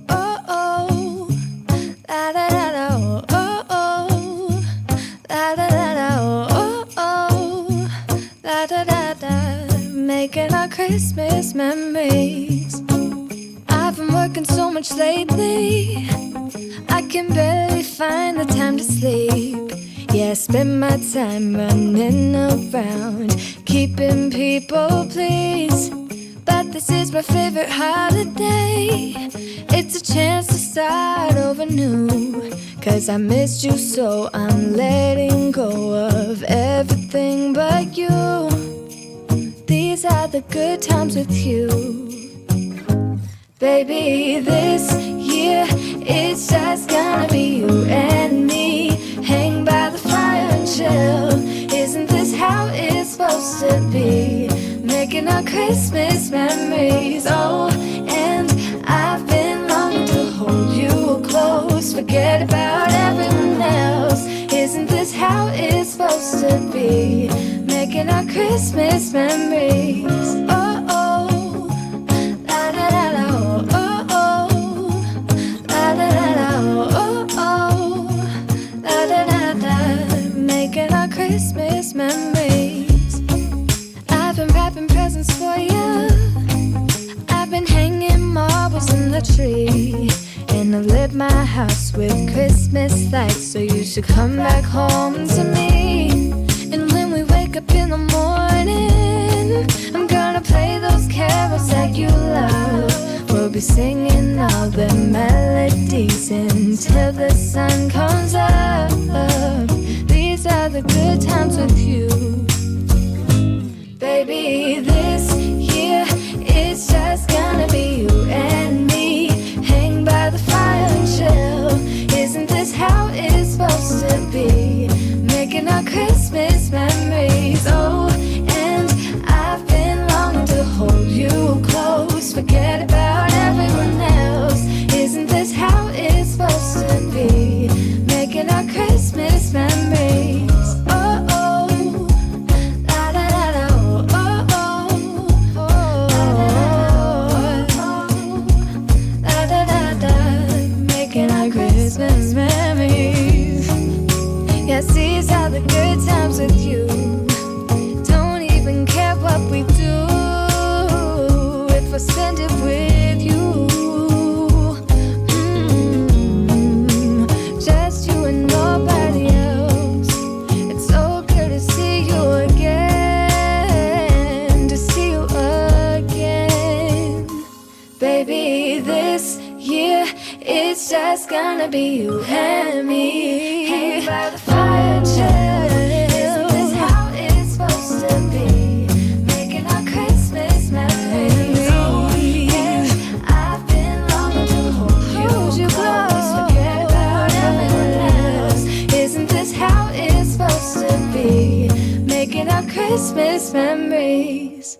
oh, oh. La da da da, oh, oh, oh. La da da da, oh, oh, oh. La da da da. Making our Christmas memories. I've been working so much lately, I can barely find the time to sleep. Yeah, I spend my time running around, keeping people pleased. But this is my favorite holiday. It's a chance to start over new. Cause I missed you, so I'm letting go of everything but you. These are the good times with you. Baby, this year it's just gonna be you and me. Hang by the fire and chill. Isn't this how it's supposed to be? Making our Christmas memories. Oh, and I've been longing to hold you close. Forget about everyone else. Isn't this how it's supposed to be? Making our Christmas memories. Oh, oh, la da da da, oh, oh, oh, la da da da, oh, oh, la da da da. Making our Christmas memories. I've been wrapping presents for you. I've been hanging marbles in the tree, and I've lit my house with Christmas lights. So you should come back home to me. And when we wake up in the morning, I'm gonna play those carols that you love. We'll be singing all the melodies until the sun comes up. These are the good times with you. Baby, this year it's just gonna be you and me. Hang by the fire and chill. Isn't this how it's supposed to be? Making our Christmas memories. Oh, and I've been longing to hold you close. Forget about everyone else. Isn't this how it's supposed to be? Making our Christmas memories. Oh, oh, la da da da, oh, oh, oh, la da da da. Making our Christmas memories. Yes, these are the good times with you. Don't even care what we do if I spend it with you. Just you and nobody else. It's so good to see you again, to see you again. Baby, this year it's just gonna be you and me. Hang by the fire and chill. Isn't this how it's supposed to be? Making our Christmas memories. Oh, yeah. I've been longing to hold you close. Forget about everyone else. Isn't this how it's supposed to be? Making our Christmas memories.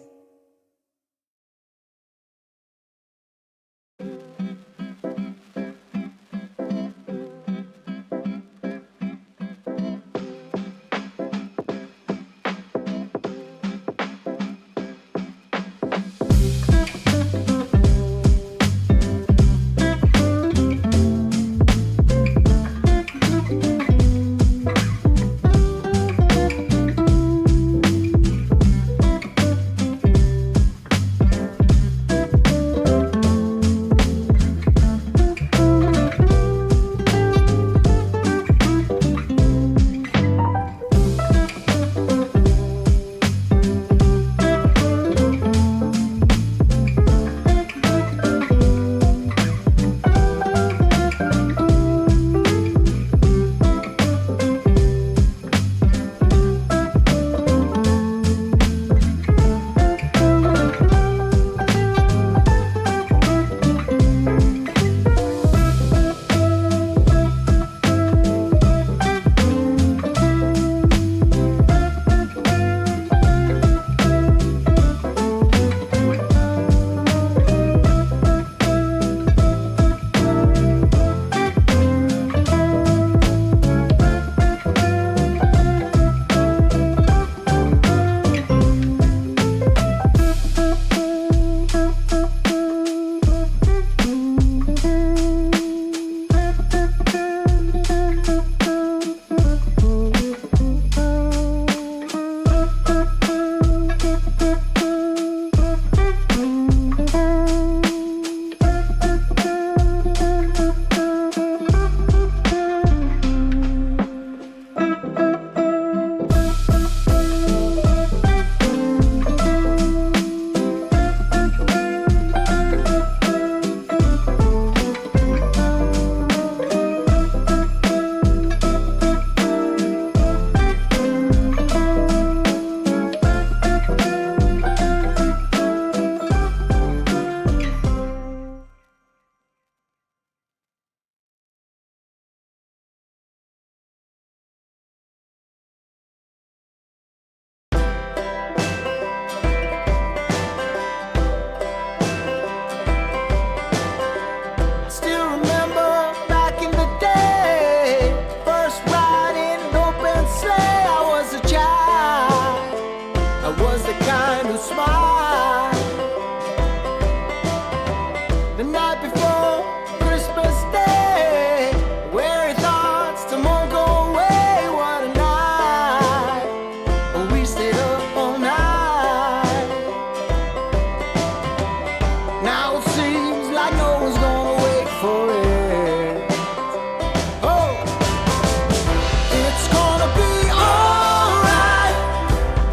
night before Christmas Day, weary thoughts to won't go away. What a night, we stayed up all night. Now it seems like no one's gonna wait for it. Oh, it's gonna be alright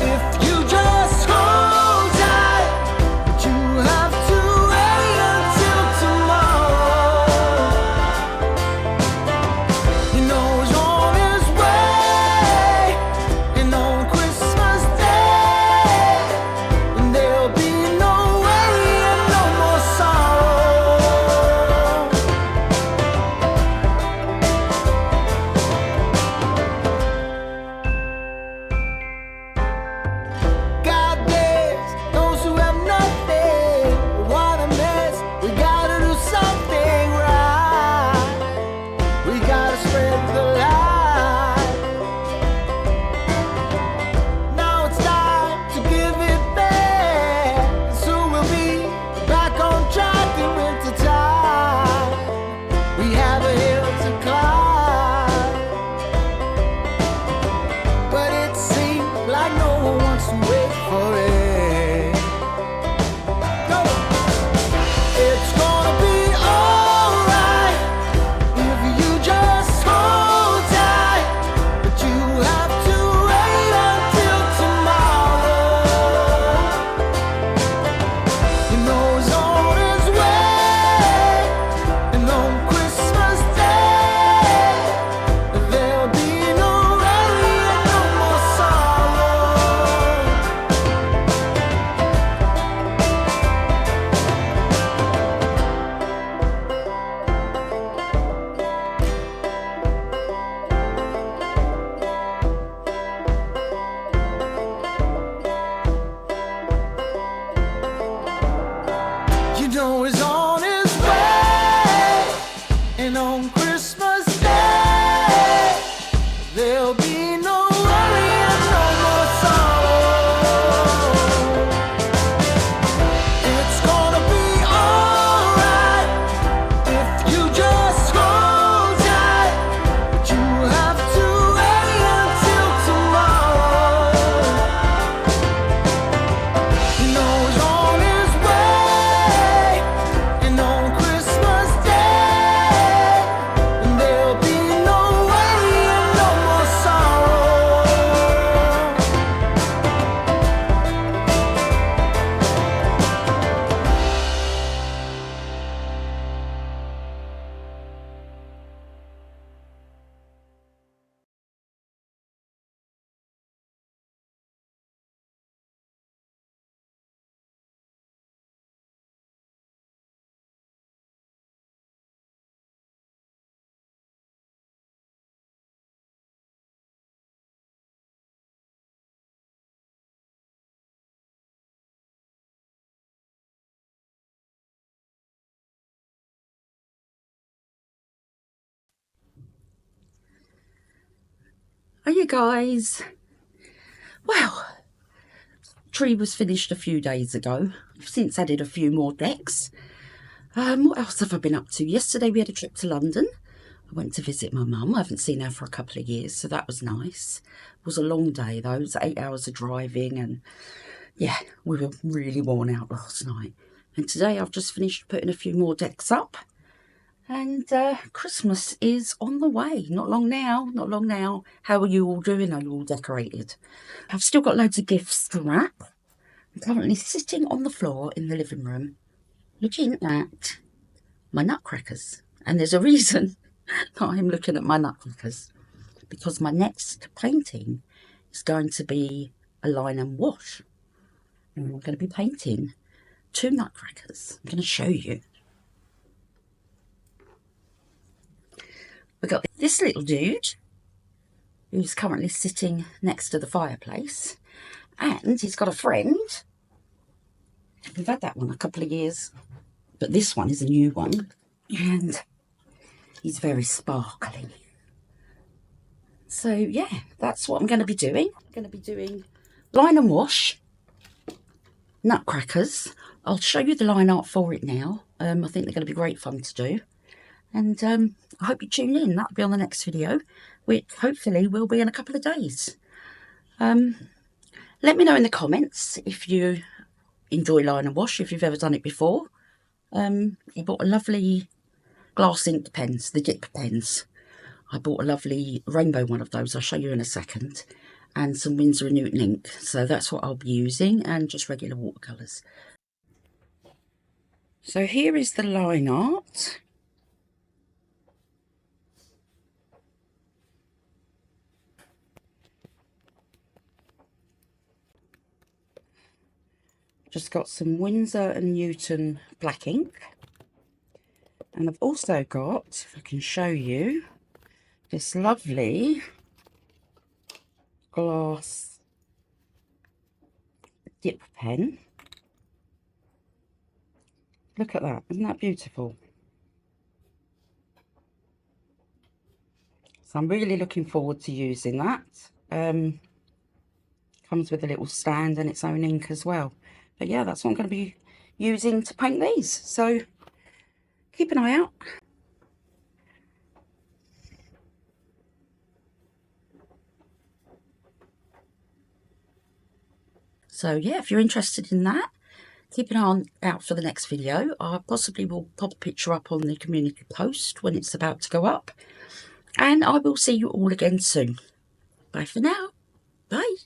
if you just hold tight. But you have to wait until tomorrow. You know he's on his way, and on Christmas Day, and there'll be no worry and no more sorrow. God bless those who have nothing. What a mess. We gotta do something right. We gotta spread the light. Now it's time to give it back. Soon we'll be back on track in winter time. We have a hill to climb, but it seems like no one wants to wait for it. No, it's gonna be alright if you just hold tight. But you have to wait until tomorrow. You know he's on his way, and on Christmas Day, there'll be no worry and no more sorrow. You know he's on his way, and on Christmas Day, there'll be no worry and no more sorrow. It's gonna be alright if you just hold tight. But you have to wait until tomorrow. You know he's on his way, and on Christmas Day, and there'll be no worry and no more sorrow. Are you guys? Well, tree was finished a few days ago. I've since added a few more decks. What else have I been up to? Yesterday we had a trip to London. I went to visit my mum. I haven't seen her for a couple of years, so that was nice. It was a long day though. It was 8 hours of driving, and yeah, we were really worn out last night. And today I've just finished putting a few more decks up. And Christmas is on the way. Not long now, not long now. How are you all doing? Are you all decorated? I've still got loads of gifts to wrap. I'm currently sitting on the floor in the living room looking at my nutcrackers. And there's a reason that I'm looking at my nutcrackers, because my next painting is going to be a line and wash. And I'm going to be painting 2 nutcrackers. I'm going to show you. We've got this little dude who's currently sitting next to the fireplace, and he's got a friend. We've had that one a couple of years, but this one is a new one, and he's very sparkly. So yeah, that's what I'm going to be doing. I'm going to be doing line and wash, nutcrackers. I'll show you the line art for it now. I think they're going to be great fun to do. And I hope you tune in. That'll be on the next video, which hopefully will be in a couple of days. Let me know in the comments if you enjoy line and wash, if you've ever done it before. I bought a lovely glass ink pens, the dip pens. I bought a lovely rainbow one of those, I'll show you in a second, and some Winsor & Newton ink. So that's what I'll be using, and just regular watercolours. So here is the line art. Just got some Winsor & Newton black ink. And I've also got, if I can show you, this lovely glass dip pen. Look at that, isn't that beautiful? So I'm really looking forward to using that. Comes with a little stand and its own ink as well. But yeah, that's what I'm going to be using to paint these. So keep an eye out. So yeah, if you're interested in that, keep an eye out for the next video. I possibly will pop a picture up on the community post when it's about to go up. And I will see you all again soon. Bye for now. Bye.